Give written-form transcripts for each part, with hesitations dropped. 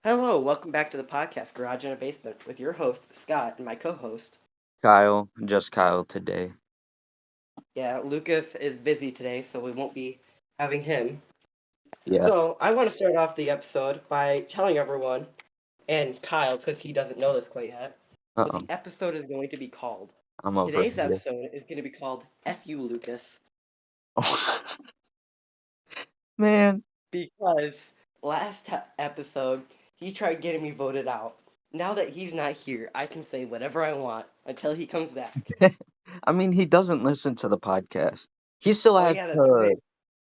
Hello, welcome back to the podcast Garage in a Basement with your host, Scott, and my co host. Kyle, just Kyle today. Yeah, Lucas is busy today, so we won't be having him. Yeah. So, I want to start off the episode by telling everyone, and Kyle, because he doesn't know this quite yet, what the Uh-oh. episode is going to be called. I'm over Today's here. episode is going to be called F You, Lucas, Man. because episode he tried getting me voted out. Now that he's not here, I can say whatever I want until he comes back. I mean, he doesn't listen to the podcast. He still Oh, has yeah, that's to right.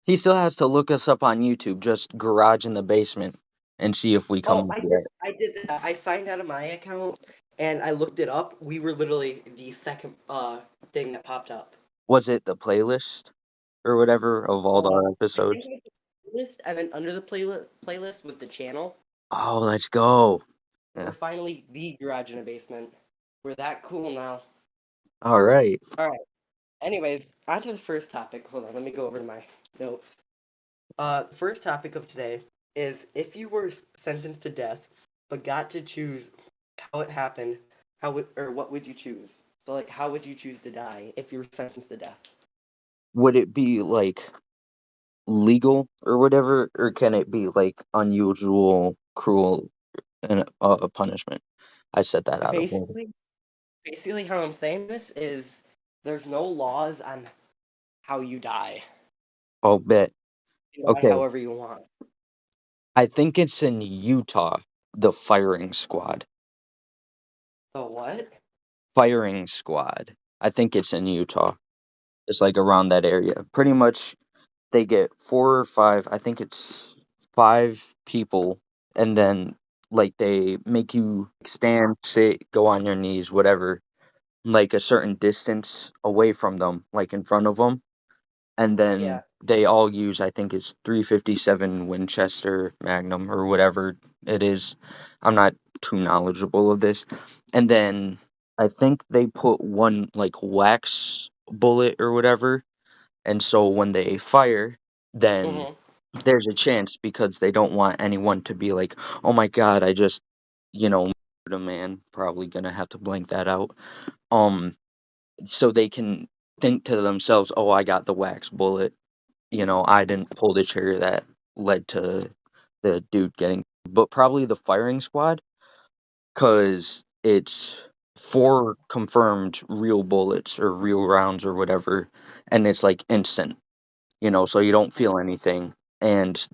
he still has to look us up on YouTube, just Garage in the Basement, and see if we come Oh, up yet. I did that. I signed out of my account and I looked it up. We were literally the second thing that popped up. Was it the playlist or whatever of all Uh, our I think episodes? it was the playlist, and then under the playlist was the channel. Oh, let's go. We're Yeah. finally the Garage in a Basement. We're that cool now. All right. All right. Anyways, on to the first topic. Hold on, let me go over to my notes. The first topic of today is if you were sentenced to death but got to choose how it happened, or what would you choose? So like, how would you choose to die if you were sentenced to death? Would it be like legal or whatever, or can it be like unusual, cruel, and a punishment? I said that out of order. Basically, basically how I'm saying this is there's no laws on how you die. Oh, bet. You die Okay. however you want. I think it's in Utah, the firing squad. So what? Firing squad. I think it's in Utah. It's like around that area. Pretty much they get four or five, I think it's five people, and then like they make you stand, sit, go on your knees, whatever, like a certain distance away from them, like in front of them. And then Yeah. they all use, I think it's 357 Winchester Magnum or whatever it is. I'm not too knowledgeable of this. And then I think they put one like wax bullet or whatever, and so when they fire, then Mhm. there's a chance because they don't want anyone to be like, oh my god, I just, murdered a man. Probably gonna have to blank that out. Um, so they can think to themselves, oh, I got the wax bullet. I didn't pull the trigger that led to the dude getting, but probably the firing squad, because it's four confirmed real bullets or real rounds or whatever, and it's like instant, so you don't feel anything. And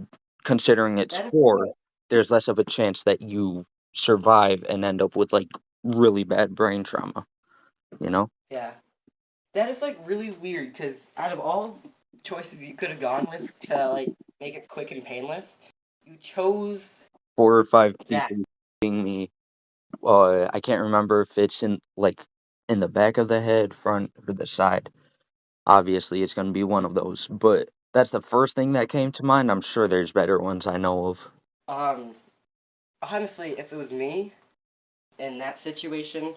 considering it's That is four, there's less of a chance that you survive and end up with like really bad brain trauma, you know? yeah. That is like really weird because out of all choices you could have gone with to like make it quick and painless, you chose Four or five that. people being me. I can't remember if it's in the back of the head, front, or the side. Obviously, it's going to be one of those, but that's the first thing that came to mind. I'm sure there's better ones I know of. Um, Honestly, if it was me in that situation,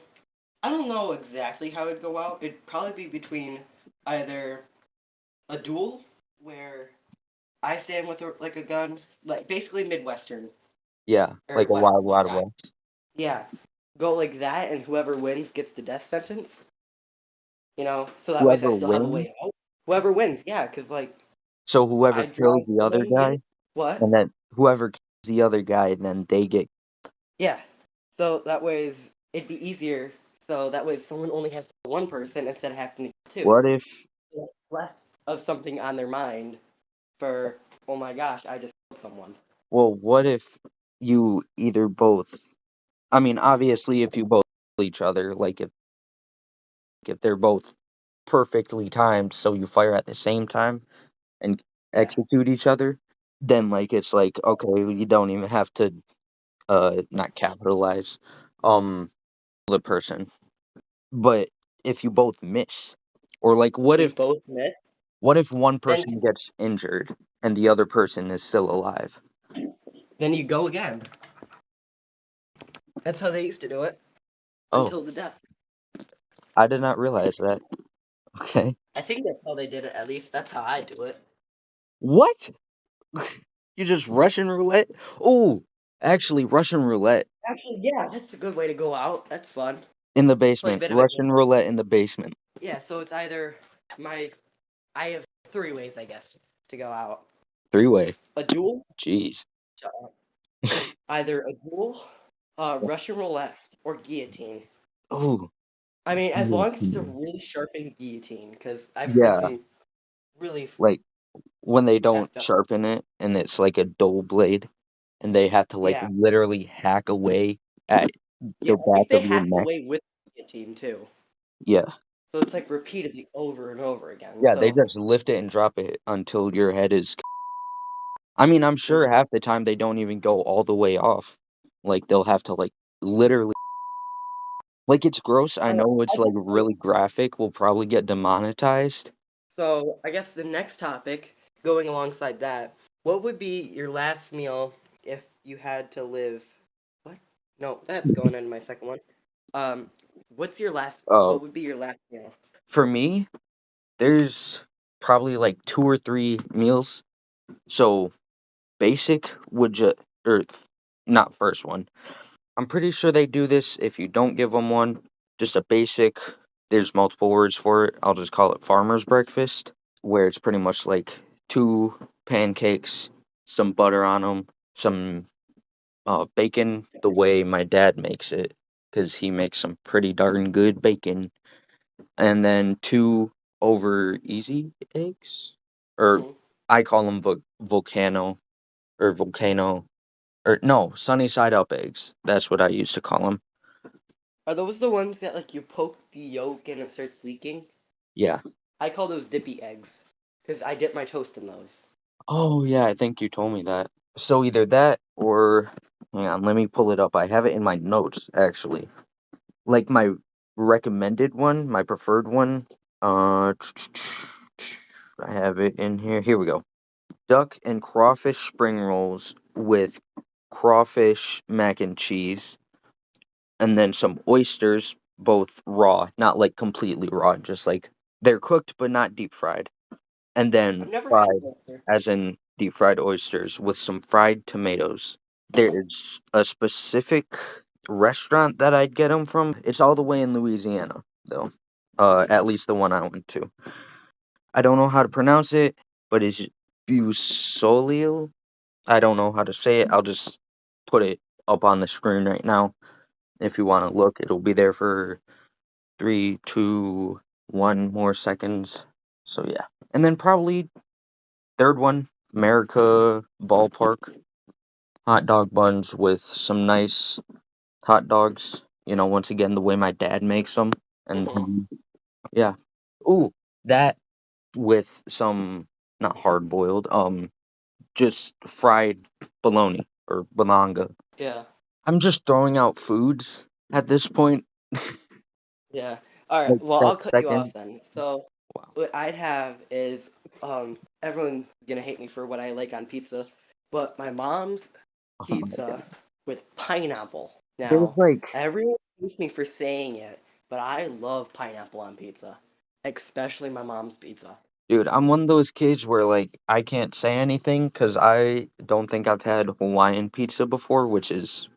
I don't know exactly how it'd go out. It'd probably be between either a duel where I stand with like a gun, like basically Midwestern Yeah, or like a Western Wild Wild side. West. Yeah, go like that, and whoever wins gets the death sentence. So that way I Whoever still have a wins, way out. Whoever wins, yeah, because like so whoever I draw kills the the other win, get guy, it. What? and then whoever kills the other guy, and then they get. Yeah. So that way it'd be easier. So that way someone only has one person instead of having to get two. What if, Less of something on their mind for, oh my gosh, I just killed someone. what if you either both, I mean, obviously, if you both kill each other, like if they're both perfectly timed, so you fire at the same time and Yeah. execute each other, then like it's like okay, you don't even have to not capitalize the person. But if you both miss, or like If we both miss, what if one then person gets injured and the other person is still alive? then you go again. That's how they used to do it Oh, until the death. I did not realize that. Okay. I think that's how they did it. At least that's how I do it. What? You just Russian roulette? Oh, Actually, Russian roulette Actually, yeah, that's a good way to go out. That's fun. in the Play a basement. bit of a game. Russian roulette in the basement. Yeah, so it's either my I have three ways, I guess, to go out. Three-way. A duel, Jeez. uh, either a duel, Russian roulette, or guillotine. Oh, I mean, as long as it's a guillotine. really sharpened guillotine, because I've heard Yeah, some really like when they don't effed up. sharpen it and it's like a dull blade and they have to like Yeah, literally hack away at yeah. the I think back they of your hack neck. away with guillotine too. Yeah. So it's like repeatedly over and over again. Yeah, they So, just lift it and drop it until your head is. I mean, I'm sure mhm. half the time they don't even go all the way off. Like they'll have to like literally like it's gross. I I don't know. know it's I like guess really graphic. We'll probably get demonetized. so. I guess the next topic, going alongside that, what would be your last meal if you had to live? What? No, that's going into my second one. Um, what's your last? Uh, What would be your last meal? for me, there's probably like two or three meals. So basic would just or not first one. I'm pretty sure they do this if you don't give them one. Just a basic. There's multiple words for it. I'll just call it farmer's breakfast, where it's pretty much like two pancakes, some butter on them, some bacon the way my dad makes it, because he makes some pretty darn good bacon, and then two over easy eggs, or Hmm. I call them volcano, or no, sunny side up eggs. That's what I used to call them. Are those the ones that like you poke the yolk and it starts leaking? Yeah. I call those dippy eggs because I dip my toast in those. Oh yeah, I think you told me that. So either that or hang on, let me pull it up. I have it in my notes actually. Like my recommended one, my preferred one. Uh, I have it in here. Here we go. Duck and crawfish spring rolls with crawfish mac and cheese, and then some oysters, both raw, not like completely raw, just like they're cooked but not deep fried. And I've then never had fried, an oyster. as in deep fried oysters with some fried tomatoes. There's a specific restaurant that I'd get them from. It's all the way in Louisiana, though. At least the one I went to. I don't know how to pronounce it, but it's Busolil. I don't know how to say it. I'll just put it up on the screen right now. If you want to Mhm. look, it'll be there for 3, 2, 1 more seconds. So yeah, and then probably third one, America Ballpark hot dog buns with some nice hot dogs. Once again, the way my dad makes them. And Mhm. yeah. Ooh, that with some, not hard boiled, just fried bologna or bologna. Yeah. I'm just throwing out foods at this point. Yeah. All right. Like Well, that I'll cut you off second. then. So Wow. what I'd have is everyone's gonna hate me for what I like on pizza, but my mom's Oh my pizza god. with pineapple. There's Now, like, everyone hates me for saying it, but I love pineapple on pizza, especially my mom's pizza. dude, I'm one of those kids where like I can't say anything because I don't think I've had Hawaiian pizza before, which is,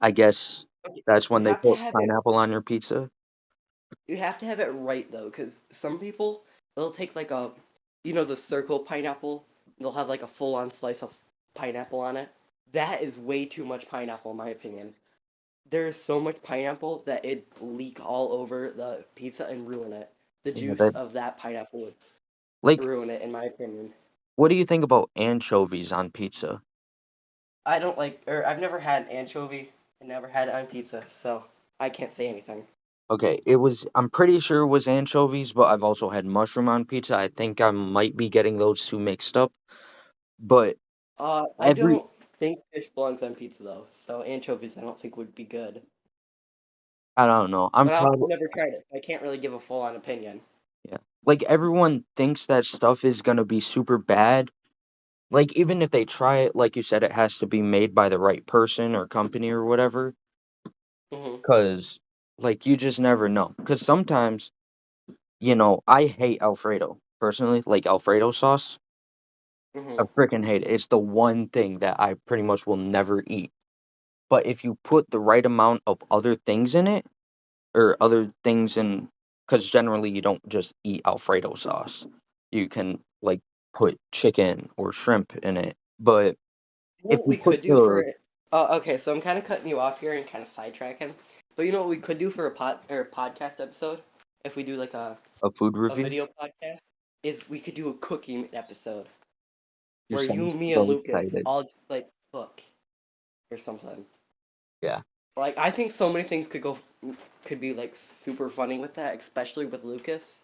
I guess, Okay, that's when you they have to put have it. pineapple on your pizza. You have to have it right though, because some people they'll take like the circle pineapple. They'll have like a full-on slice of pineapple on it. That is way too much pineapple, in my opinion. There's so much pineapple that it leak all over the pizza and ruin it. The Yeah, juice of that pineapple would like, ruin it, in my opinion. what do you think about anchovies on pizza? I don't like, or I've never had anchovy and never had it on pizza, so I can't say anything. Okay, I'm pretty sure it was anchovies, but I've also had mushroom on pizza. I think I might be getting those two mixed up. But I every, don't think fish belongs on pizza though, so anchovies I don't think would be good. I don't know. I'm But I've probably, never tried it, so I can't really give a full-on opinion. yeah. Like everyone thinks that stuff is gonna be super bad. Like even if they try it, like you said, it has to be made by the right person or company or whatever. Hmm. 'Cause like you just never know. 'Cause sometimes, I hate Alfredo personally, like Alfredo sauce. I Hmm. freaking hate it. It's the one thing that I pretty much will never eat. but if you put the right amount of other things in it, or other things in, because generally you don't just eat Alfredo sauce. You can like put chicken or shrimp in it. But You know if what you we put could do for the it? Oh, okay, so I'm kind of cutting you off here and kind of sidetracking. But you know what we could do for a podcast episode, if we do like a food a review, video podcast, is we could do a cooking episode you where you, sound me, and so Lucas excited. all like cook or something. Yeah, Like I think so many things could be like super funny with that, especially with Lucas.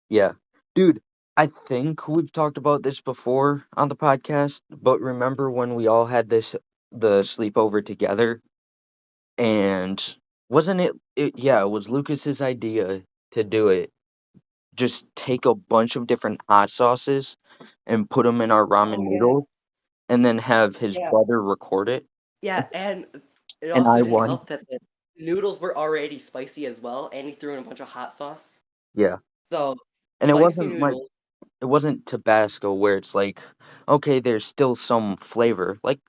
yeah, dude. I think we've talked about this before on the podcast, but remember when we all had the sleepover together, and wasn't it, yeah, it was Lucas's idea to do it. Just take a bunch of different hot sauces and put them in our ramen Oh yeah, noodles, and then have his yeah, brother record it. yeah, and it And also I didn't won. help that the noodles were already spicy as well, and he threw in a bunch of hot sauce. Yeah. So And it spicy wasn't like noodles. it wasn't Tabasco where it's like, okay, there's still some flavor. Like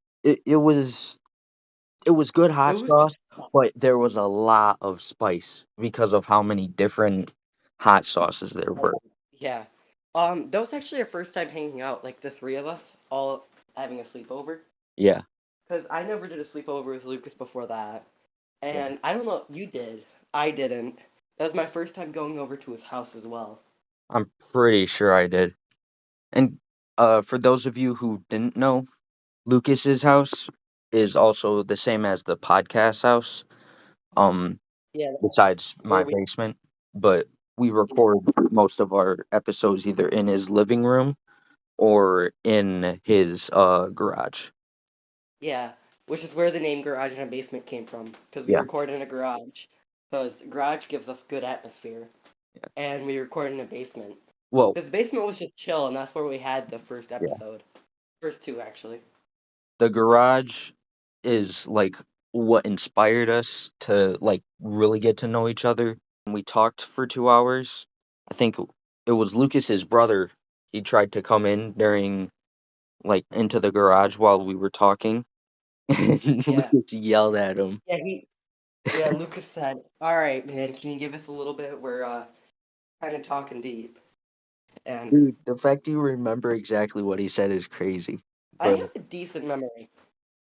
it was good It hot was sauce, just hot. but there was a lot of spice because of how many different hot sauces there were. Yeah. That was actually our first time hanging out, like the three of us, all having a sleepover. Yeah. Because I never did a sleepover with Lucas before that. Yeah. And I don't know, you did. I didn't. That was my first time going over to his house as well. I'm pretty sure I did. And for those of you who didn't know, Lucas's house is also the same as the podcast house. Um, Yeah, besides my where we. basement, but we record most of our episodes either in his living room or in his garage. Yeah, which is where the name Garage and Basement came from. Because we Yeah. record in a garage. Because garage gives us good atmosphere. Yeah. And we record in a basement. Well, Because the basement was just chill, and that's where we had the first yeah. episode. First two, actually. The garage is like what inspired us to like really get to know each other. And we talked for 2 hours. I think it was Lucas's brother. He tried to come in during like into the garage while we were talking. And Yeah. Lucas yelled at him. Yeah, yeah, Lucas said, "All right, man, can you give us a little bit? We're kind of talking deep." And Dude, the fact you remember exactly what he said is crazy. I But have a decent memory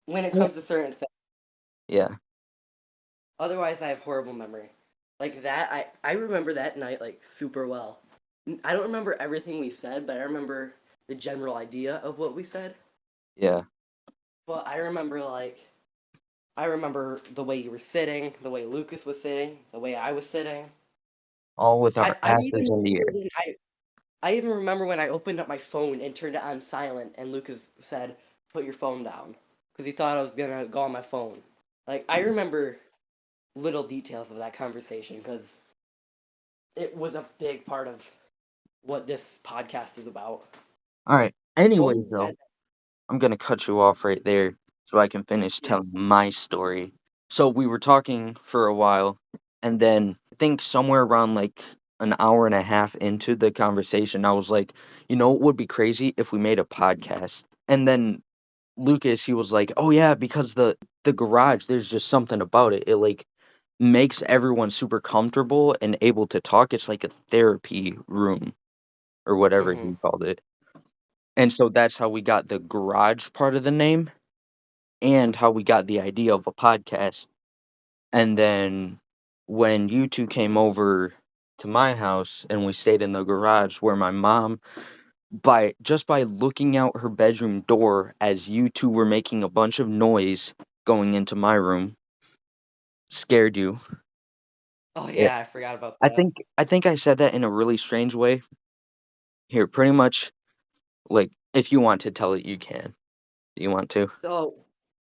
when it yeah, comes to certain things. yeah, Otherwise, I have horrible memory. Like that, I remember that night like super well. I don't remember everything we said, but I remember the general idea of what we said. yeah. But I remember the way you were sitting, the way Lucas was sitting, the way I was sitting. All with our I asses even in the remember air. when I even remember when I opened up my phone and turned it on silent, and Lucas said, "Put your phone down," because he thought I was gonna go on my phone. Like I remember little details of that conversation because it was a big part of what this podcast is about. All right. What Anyways, we though, said, I'm gonna cut you off right there so I can finish yeah, telling my story. So we were talking for a while, and then I think somewhere around like an hour and a half into the conversation, I was like, you know, it would be crazy if we made a podcast. And then Lucas, he was like, "Oh yeah, because the garage, there's just something about it. It like makes everyone super comfortable and able to talk. It's like a therapy room or whatever hmm he called it." And so that's how we got the garage part of the name and how we got the idea of a podcast. And then when you two came over to my house and we stayed in the garage where my mom by looking out her bedroom door as you two were making a bunch of noise going into my room scared you. Oh Yeah. yeah, I forgot about I that. think I think I said that in a really strange way. Here, pretty much like if you want to tell it you can. Do you want to? So,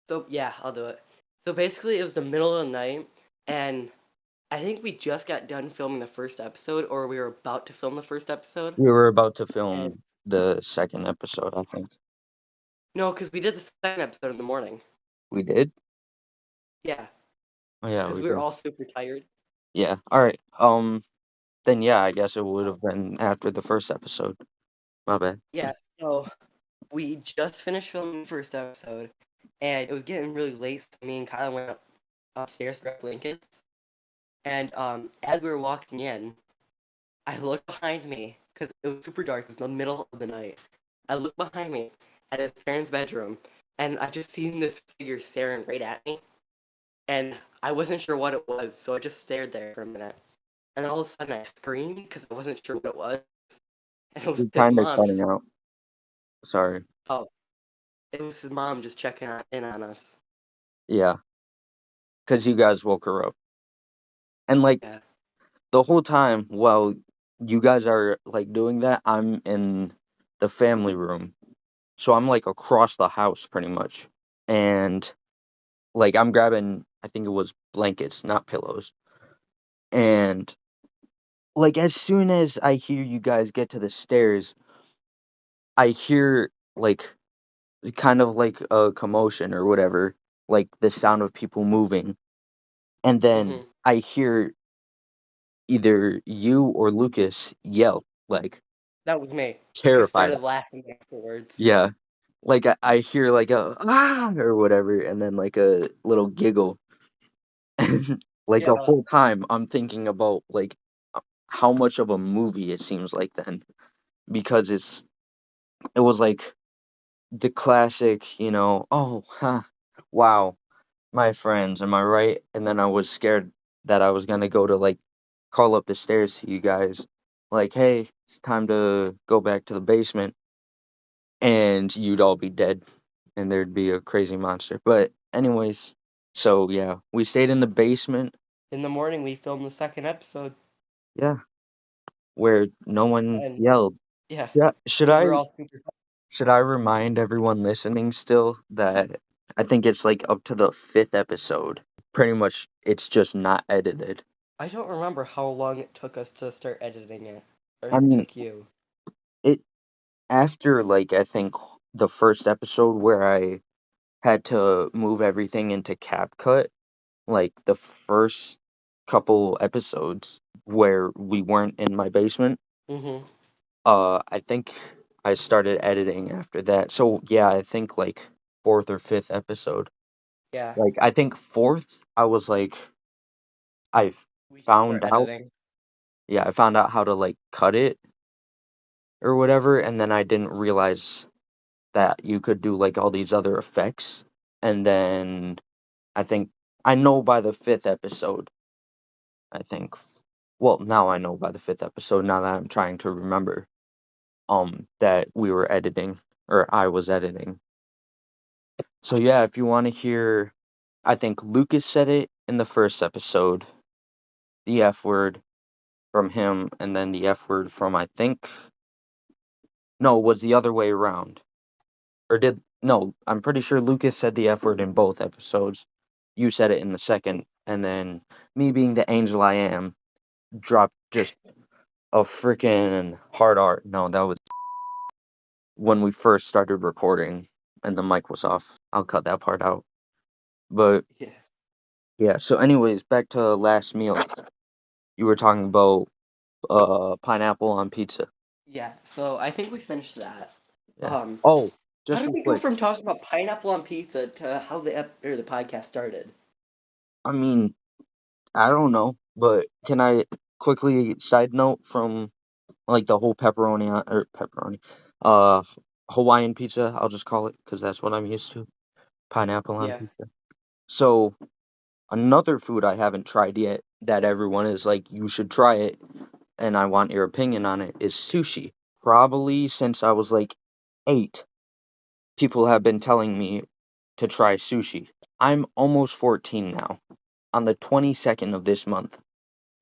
so yeah, I'll do it. So basically, it was the middle of the night, and I think we just got done filming the first episode, or we were about to film the first episode. We were about to And film the second episode, I think. no, because we did the second episode in the morning. We did? Yeah, Oh yeah, because we we were did. all super tired. Yeah. All right. Then yeah, I guess it would have been after the first episode. My bad. Yeah, so we just finished filming the first episode, and it was getting really late, so me and Kyle went upstairs for our blankets. And as we were walking in, I looked behind me because it was super dark. It was in the middle of the night. I looked behind me at his parents' bedroom, and I just seen this figure staring right at me. And I wasn't sure what it was, so I just stared there for a minute. And all of a sudden, I screamed because I wasn't sure what it was. And it was You're his kind of mom cutting just out. Sorry. oh, it was his mom just checking in on us. Yeah, because you guys woke her up. And like Yeah. the whole time while you guys are like doing that, I'm in the family room. So I'm like across the house pretty much. And like I'm grabbing, I think it was blankets, not pillows. And like as soon as I hear you guys get to the stairs, I hear like kind of like a commotion or whatever, like the sound of people moving. And then Mhm. I hear either you or Lucas yell, like That was me. Lucas terrified. started laughing afterwards. Yeah. Like I hear like a ah or whatever, and then like a little giggle. Like the Yeah. whole time I'm thinking about like how much of a movie it seems like then, because it was like the classic, oh, huh, wow, my friends, am I right? And then I was scared that I was gonna go to like call up the stairs to you guys, like, hey, it's time to go back to the basement, and you'd all be dead, and there'd be a crazy monster. But anyways, so yeah, we stayed in the basement. In the morning, we filmed the second episode, Yeah, where no one and yelled. yeah, Yeah, should because I we were all super. should I remind everyone listening still that I think it's like up to the fifth episode. Pretty much, it's just not edited. I don't remember how long it took us to start editing it, or I it mean, took you. it after like I think the first episode where I had to move everything into CapCut, like the first couple episodes where we weren't in my basement, Mhm. I think I started editing after that. So yeah, I think like fourth or fifth episode. Yeah, Like I think fourth, I was like I we should start found out, editing. yeah, I found out how to like cut it or whatever, and then I didn't realize that you could do like all these other effects. And then I think I know by the fifth episode, I think. Well, now I know by the fifth episode, now that I'm trying to remember, that we were editing, or I was editing. So yeah, if you want to hear, I think Lucas said it in the first episode, the F word from him, and then the F word from, I think, no, it was the other way around. Or did, no, I'm pretty sure Lucas said the F word in both episodes. You said it in the second, and then me being the angel I am, dropped just a freaking hard art. No, that was when we first started recording and the mic was off. I'll cut that part out. But Yeah. yeah, so anyways, back to last meal. You were talking about pineapple on pizza. Yeah. So I think we finished that. Yeah. Um, Oh, how just did real we go quick. from talking about pineapple on pizza to how the podcast started? I mean, I don't know, but can I quickly side note from like the whole pepperoni, uh, Hawaiian pizza, I'll just call it because that's what I'm used to. Pineapple on Yeah. pizza. So another food I haven't tried yet that everyone is like, you should try it, and I want your opinion on it, is sushi. Probably since I was like 8, people have been telling me to try sushi. I'm almost 14 now. On the 22nd of this month,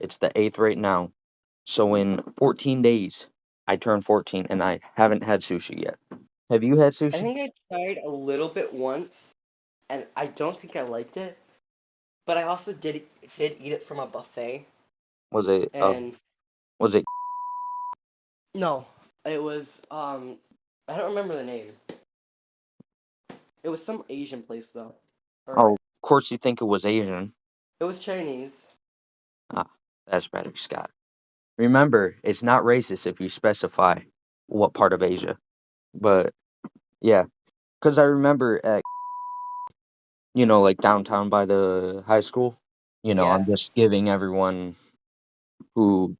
it's the 8th right now. So in 14 days, I turn 14 and I haven't had sushi yet. Have you had I sushi? think I tried a little bit once, and I don't think I liked it. But I also did eat it from a buffet, Was it and was it no, it was I don't remember the name. It was some Asian place though, or oh, of course you think it was Asian. it was Chinese. Ah, that's better, Scott. Remember, it's not racist if you specify what part of Asia. But yeah, because I remember at like downtown by the high school. Yeah. I'm just giving everyone who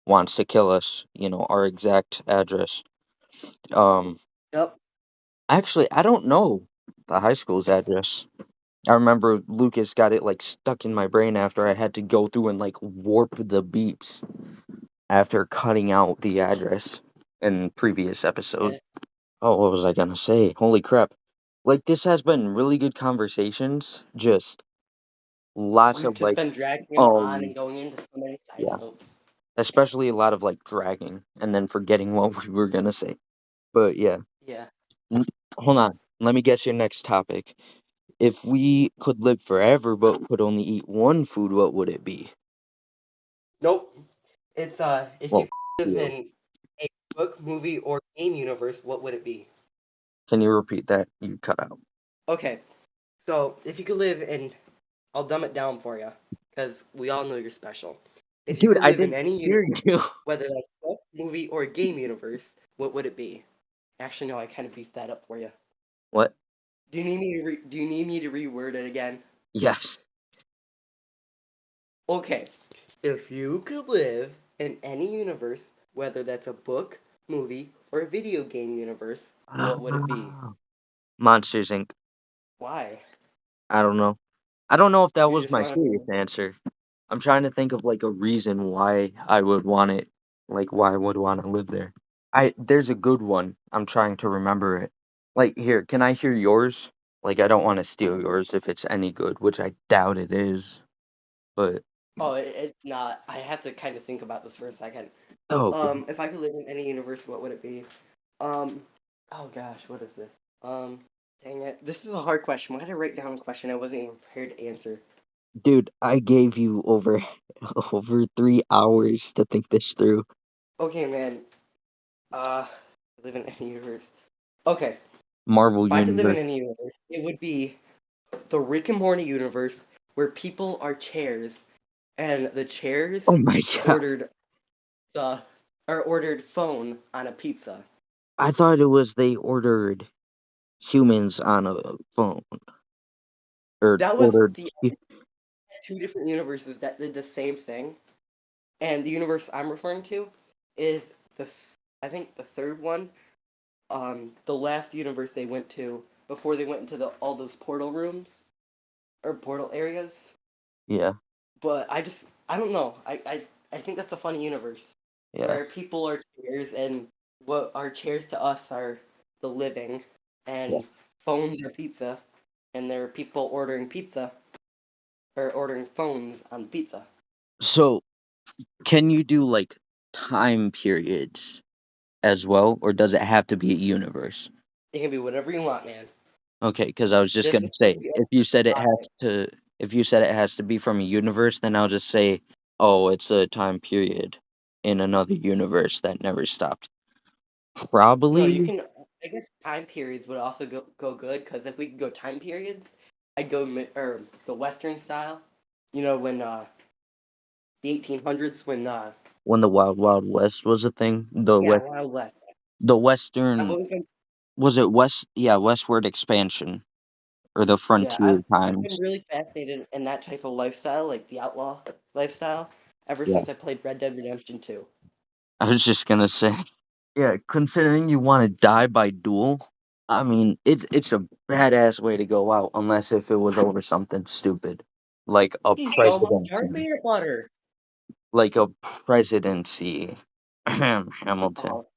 wants to kill us, our exact address. Um, Yep. Actually, I don't know the high school's address. I remember Lucas got it like stuck in my brain after I had to go through and like warp the beeps after cutting out the address in previous episode. Yeah. Oh, what was I gonna say? Holy crap. Like this has been really good conversations, just lots We've of just like been dragging them on um and going into so many side yeah, notes. especially a lot of like dragging and then forgetting what we were gonna say. But yeah. Yeah. N- Hold on. Let me guess your next topic. If we could live forever but could only eat one food, what would it be? Nope. It's if Well, you live two. in a book, movie, or game universe, what would it be? Can you repeat that? You cut out. Okay. So if you could live in, I'll dumb it down for you, because we all know you're special. If you Dude, could I live in didn't any universe, hear you. whether that's book, movie, or game universe, what would it be? Actually, no, I kind of beefed that up for you. What? Do you need me to reword it again? Yes. Okay. If you could live in any universe, whether that's a book, movie, or a video game universe, what would it be? Ah, Monsters Inc. Why? I don't know. I don't know if that You was just my want serious to. answer. I'm trying to think of like a reason why I would want it, like why I would want to live there. There's a good one. I'm trying to remember it. Like here, can I hear yours? Like I don't want to steal yours if it's any good, which I doubt it is. But Oh, it's not. I have to kind of think about this for a second. oh, okay. If I could live in any universe, what would it be? Um, oh gosh, what is this? Um, Dang it. This is a hard question. Why did I write down a question I wasn't even prepared to answer? Dude, I gave you over over 3 hours to think this through. Okay, man. Uh, live in any universe. Okay, Marvel if I could live in Universe. any universe, it would be the Rick and Morty universe where people are chairs, and the Oh chairs my god. ordered the or ordered phone on a pizza. I thought it was they ordered humans on a phone or That was ordered. the two different universes that did the same thing, and the universe I'm referring to is I think the third one, the last universe they went to before they went into all those portal rooms or portal areas. Yeah, But I don't know. I think that's a funny universe yeah. where people are chairs and what are chairs to us are the living, Yeah. and phones are pizza, and there are people ordering pizza or ordering phones on pizza. So, can you do like time periods as well, or does it have to be a universe? It can be whatever you want, man. Okay, because I was just Just gonna make sure say, you if you said it answer has it. to, if you said it has to be from a universe, then I'll just say, oh, it's a time period in another universe that never stopped. No, you Probably can. I guess time periods would also go good because if we could go time periods, I'd go or the Western style. You know when the 1800s when when the Wild Wild West was a thing. yeah, Wild West. The I've Western always been was it West? Yeah, westward expansion or the Yeah, frontier I've been times. really fascinated in that type of lifestyle, like the outlaw lifestyle, ever Yeah, since I played Red Dead Redemption 2. I was just gonna say. Yeah, considering you want to die by duel, I mean, it's a badass way to go out, unless if it was over something stupid, like a He stole my jar of presidency, peanut butter. like a presidency. Hamilton. Oh,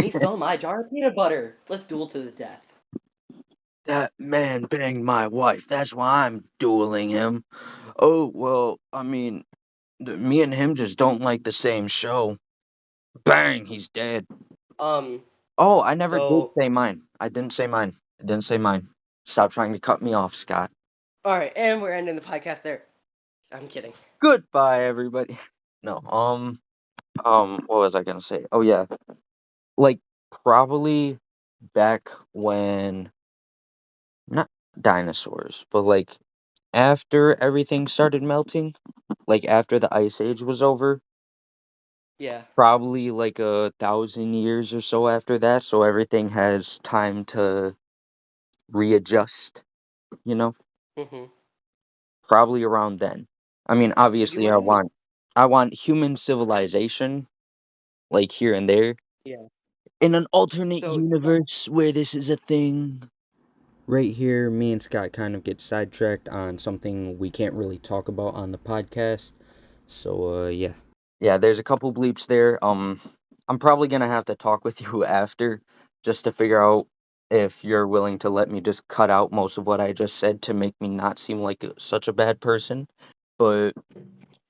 he stole my jar of peanut butter. Let's duel to the death. That man banged my wife. That's why I'm dueling him. Oh well, I mean, me and him just don't like the same show. Bang, he's dead. Um, Oh, I never did so say mine. I didn't say mine. I didn't say mine. Stop trying to cut me off, Scott. all right, and we're ending the podcast there. I'm kidding. Goodbye, everybody. No, what was I gonna say? Oh yeah, like probably back when not dinosaurs, but like after everything started melting, like after the ice age was over, Yeah. probably like 1,000 years or so after that, so everything has time to readjust, you know? Mm-hmm. Probably around then. I mean, If you obviously, want to know, I want human civilization, like here and there, yeah. in an alternate So universe where this is a thing. Right here, me and Scott kind of get sidetracked on something we can't really talk about on the podcast. So, yeah. Yeah, there's a couple bleeps there. I'm probably gonna have to talk with you after just to figure out if you're willing to let me just cut out most of what I just said to make me not seem like such a bad person. But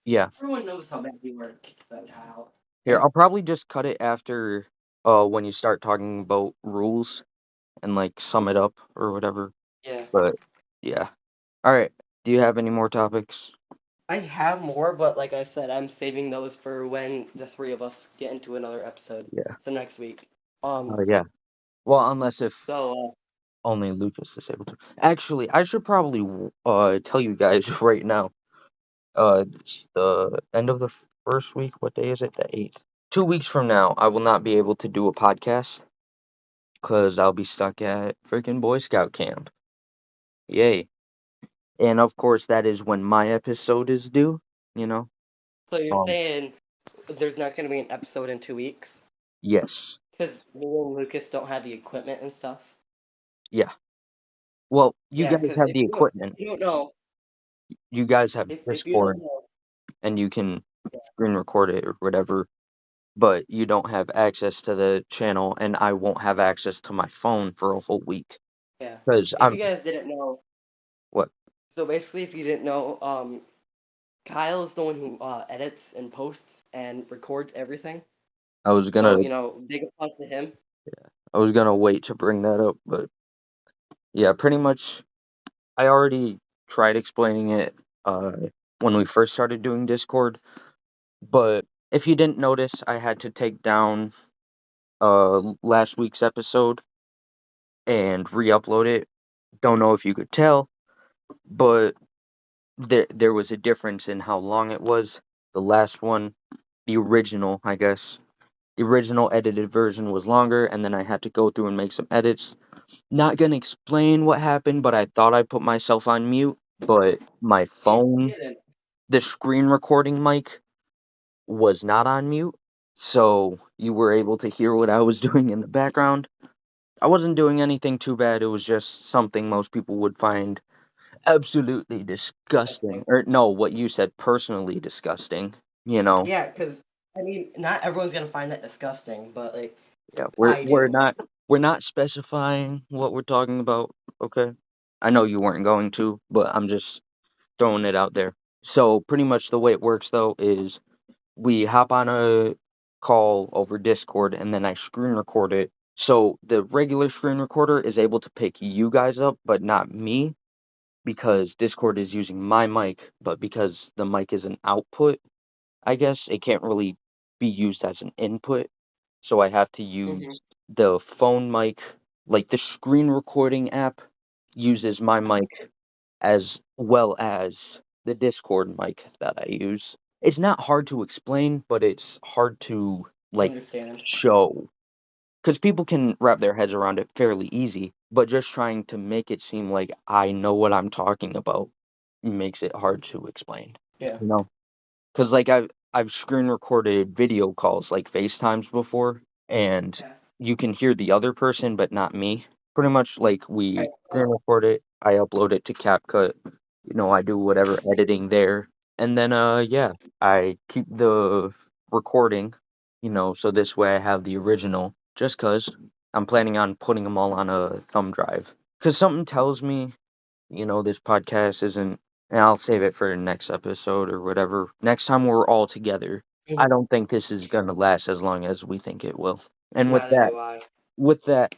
yeah, everyone knows how bad you work, though, Kyle. here I'll probably just cut it after when you start talking about rules and like sum it up or whatever. Yeah. But yeah. All right. Do you have any more topics? I have more, but like I said, I'm saving those for when the three of us get into another episode. Yeah. So next week. Oh yeah. Well, unless if So only Lucas is able to. Actually, I should probably tell you guys right now. It's the end of the first week. What day is it? The 8th. 2 weeks from now, I will not be able to do a podcast because I'll be stuck at freaking Boy Scout camp. Yay! And of course, that is when my episode is due. You know. so you're Um. saying there's not going to be an episode in 2 weeks? Yes. Because me and Lucas don't have the equipment and stuff. Yeah. Well, you Yeah, guys because have the equipment. you don't know, You guys have if you don't Discord, know, and you can yeah, screen record it or whatever. But you don't have access to the channel, and I won't have access to my phone for a whole week yeah. because If I'm you guys didn't know, what so basically, if you didn't know, Kyle is the one who edits and posts and records everything. I was So, gonna big applause to him. I was gonna wait to bring that up, but yeah, pretty much I already tried explaining it uh when we first started doing Discord, but if you didn't notice, I had to take down last week's episode and re-upload it. Don't know if you could tell, but there was a difference in how long it was. The last one, the original, I guess. The original edited version was longer, and then I had to go through and make some edits. Not gonna explain what happened, but I thought I put myself on mute, but my You phone, didn't. the screen recording mic, was not on mute, so you were able to hear what I was doing in the background. I wasn't doing anything too bad, it was just something most people would find absolutely disgusting. Disgusting. Or no, what you said, personally disgusting, you know. Yeah, because I mean, not everyone's gonna find that disgusting, but like Yeah, I we're do. not specifying what we're talking about, okay? I know you weren't going to, but I'm just throwing it out there. So pretty much the way it works though is we hop on a call over Discord and then I screen record it. So the regular screen recorder is able to pick you guys up, but not me because Discord is using my mic, but because the mic is an output, I guess it can't really be used as an input. So I have to use Hmm. the phone mic, like the screen recording app uses my mic as well as the Discord mic that I use. It's not hard to explain, but it's hard to like Understand. show because people can wrap their heads around it fairly easy, but just trying to make it seem like I know what I'm talking about makes it hard to explain. Yeah. You know, because like I've screen recorded video calls like FaceTimes before, and Yeah. you can hear the other person but not me. Pretty much like Right. we screen record it, I upload it to CapCut, I do whatever editing there, and then yeah, I keep the recording, so this way I have the original. Just 'cause I'm planning on putting them all on a thumb drive. 'Cause something tells me this podcast isn't, and I'll save it for the next episode or whatever. Next time we're all together, I Mhm. don't think this is gonna last as long as we think it will. And Neither do I. with that,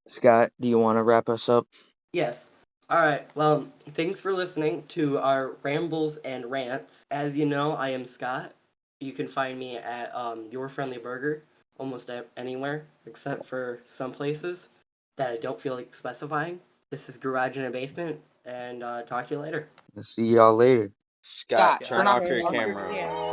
Scott, do you want to wrap us up? Yes. All right. Well, thanks for listening to our rambles and rants. As you know, I am Scott. You can find me at Your Friendly Burger almost anywhere except for some places that I don't feel like specifying. This is Garage in a Basement, and talk to you later. See y'all later. Scott, Scott, Yeah. turn turn off off your your Off your camera. camera.